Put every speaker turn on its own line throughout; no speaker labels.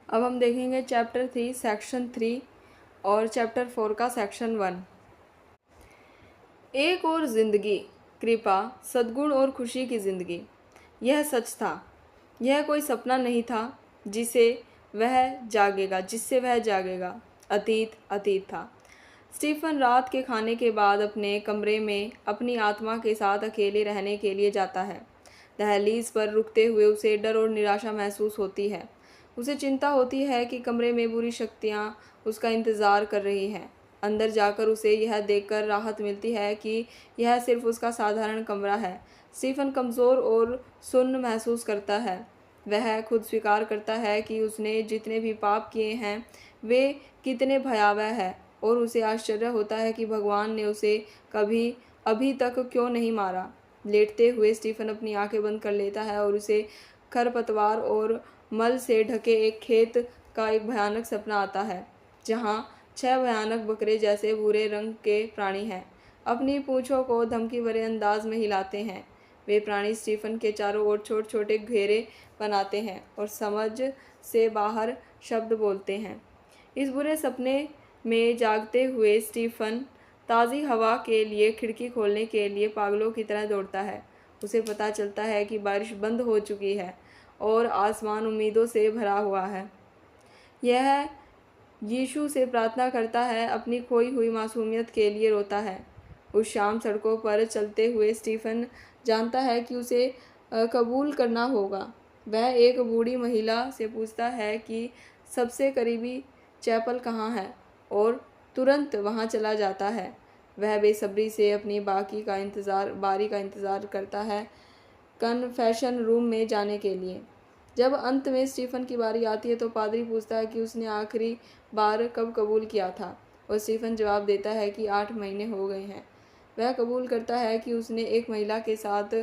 अब हम देखेंगे चैप्टर 3 सेक्शन 3 और चैप्टर 4 का सेक्शन 1। एक और जिंदगी, कृपा, सद्गुण और खुशी की जिंदगी। यह सच था, यह कोई सपना नहीं था जिससे वह जागेगा। अतीत अतीत था। स्टीफन रात के खाने के बाद अपने कमरे में अपनी आत्मा के साथ अकेले रहने के लिए जाता है। दहलीज पर रुकते हुए उसे डर और निराशा महसूस होती है। उसे चिंता होती है कि कमरे में बुरी शक्तियाँ उसका इंतज़ार कर रही हैं। अंदर जाकर उसे यह देखकर राहत मिलती है कि यह सिर्फ उसका साधारण कमरा है। स्टीफन कमज़ोर और सुन्न महसूस करता है। वह खुद स्वीकार करता है कि उसने जितने भी पाप किए हैं वे कितने भयावह हैं, और उसे आश्चर्य होता है कि भगवान ने उसे कभी अभी तक क्यों नहीं मारा। लेटते हुए स्टीफन अपनी आंखें बंद कर लेता है और उसे खरपतवार और मल से ढके एक खेत का एक भयानक सपना आता है, जहाँ 6 भयानक बकरे जैसे भूरे रंग के प्राणी हैं। अपनी पूंछों को धमकी भरे अंदाज में हिलाते हैं। वे प्राणी स्टीफन के चारों ओर छोटे छोटे घेरे बनाते हैं और समझ से बाहर शब्द बोलते हैं। इस बुरे सपने में जागते हुए स्टीफन ताज़ी हवा के लिए खिड़की खोलने के लिए पागलों की तरह दौड़ता है। उसे पता चलता है कि बारिश बंद हो चुकी है और आसमान उम्मीदों से भरा हुआ है। यह यीशु से प्रार्थना करता है, अपनी खोई हुई मासूमियत के लिए रोता है। उस शाम सड़कों पर चलते हुए स्टीफन जानता है कि उसे कबूल करना होगा। वह एक बूढ़ी महिला से पूछता है कि सबसे करीबी चैपल कहाँ है, और तुरंत वहाँ चला जाता है। वह बेसब्री से अपनी बारी का इंतज़ार करता है कन्फेशन रूम में जाने के लिए। जब अंत में स्टीफन की बारी आती है तो पादरी पूछता है कि उसने आखिरी बार कब कबूल किया था, और स्टीफन जवाब देता है कि 8 महीने हो गए हैं। वह कबूल करता है कि उसने एक महिला के साथ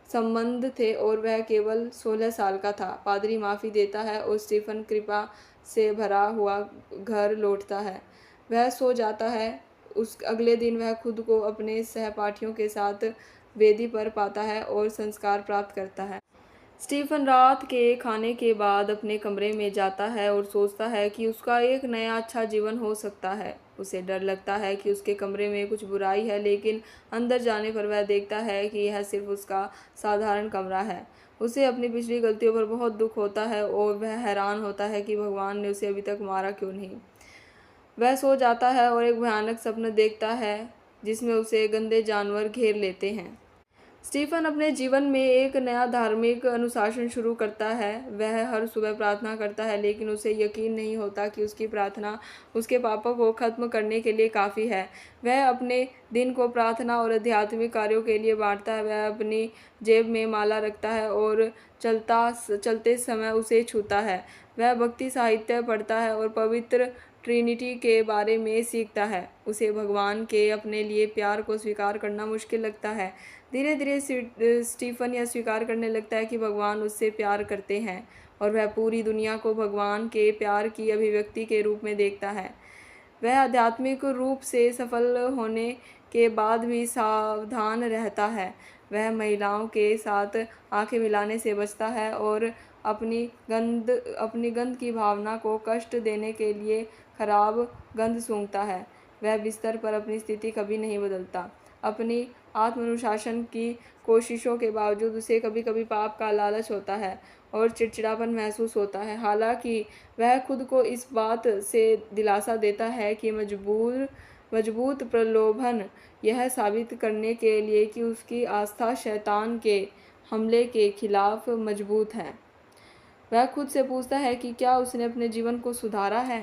संबंध थे और वह केवल 16 साल का था। पादरी माफ़ी देता है और स्टीफन कृपा से भरा हुआ घर लौटता है। वह सो जाता है। उस अगले दिन वह खुद को अपने सहपाठियों के साथ वेदी पर पाता है और संस्कार प्राप्त करता है। स्टीफन रात के खाने के बाद अपने कमरे में जाता है और सोचता है कि उसका एक नया अच्छा जीवन हो सकता है। उसे डर लगता है कि उसके कमरे में कुछ बुराई है, लेकिन अंदर जाने पर वह देखता है कि यह सिर्फ उसका साधारण कमरा है। उसे अपनी पिछली गलतियों पर बहुत दुख होता है और वह हैरान होता है कि भगवान ने उसे अभी तक मारा क्यों नहीं। वह सो जाता है और एक भयानक सपना देखता है जिसमें उसे गंदे जानवर घेर लेते हैं। स्टीफन अपने जीवन में एक नया धार्मिक अनुशासन शुरू करता है। वह हर सुबह प्रार्थना करता है, लेकिन उसे यकीन नहीं होता कि उसकी प्रार्थना उसके पापों को खत्म करने के लिए काफ़ी है। वह अपने दिन को प्रार्थना और आध्यात्मिक कार्यों के लिए बांटता है। वह अपनी जेब में माला रखता है और चलते समय उसे छूता है। वह भक्ति साहित्य पढ़ता है और पवित्र ट्रिनिटी के बारे में सीखता है। उसे भगवान के अपने लिए प्यार को स्वीकार करना मुश्किल लगता है। धीरे धीरे स्टीफन यह स्वीकार करने लगता है कि भगवान उससे प्यार करते हैं, और वह पूरी दुनिया को भगवान के प्यार की अभिव्यक्ति के रूप में देखता है। वह आध्यात्मिक रूप से सफल होने के बाद भी सावधान रहता है। वह महिलाओं के साथ आंखें मिलाने से बचता है और अपनी गंध की भावना को कष्ट देने के लिए खराब गंध सूंघता है। वह बिस्तर पर अपनी स्थिति कभी नहीं बदलता। अपनी आत्मानुशासन की कोशिशों के बावजूद उसे कभी कभी पाप का लालच होता है और चिड़चिड़ापन महसूस होता है। हालांकि वह खुद को इस बात से दिलासा देता है कि मजबूत प्रलोभन यह साबित करने के लिए कि उसकी आस्था शैतान के हमले के खिलाफ मजबूत है। वह खुद से पूछता है कि क्या उसने अपने जीवन को सुधारा है।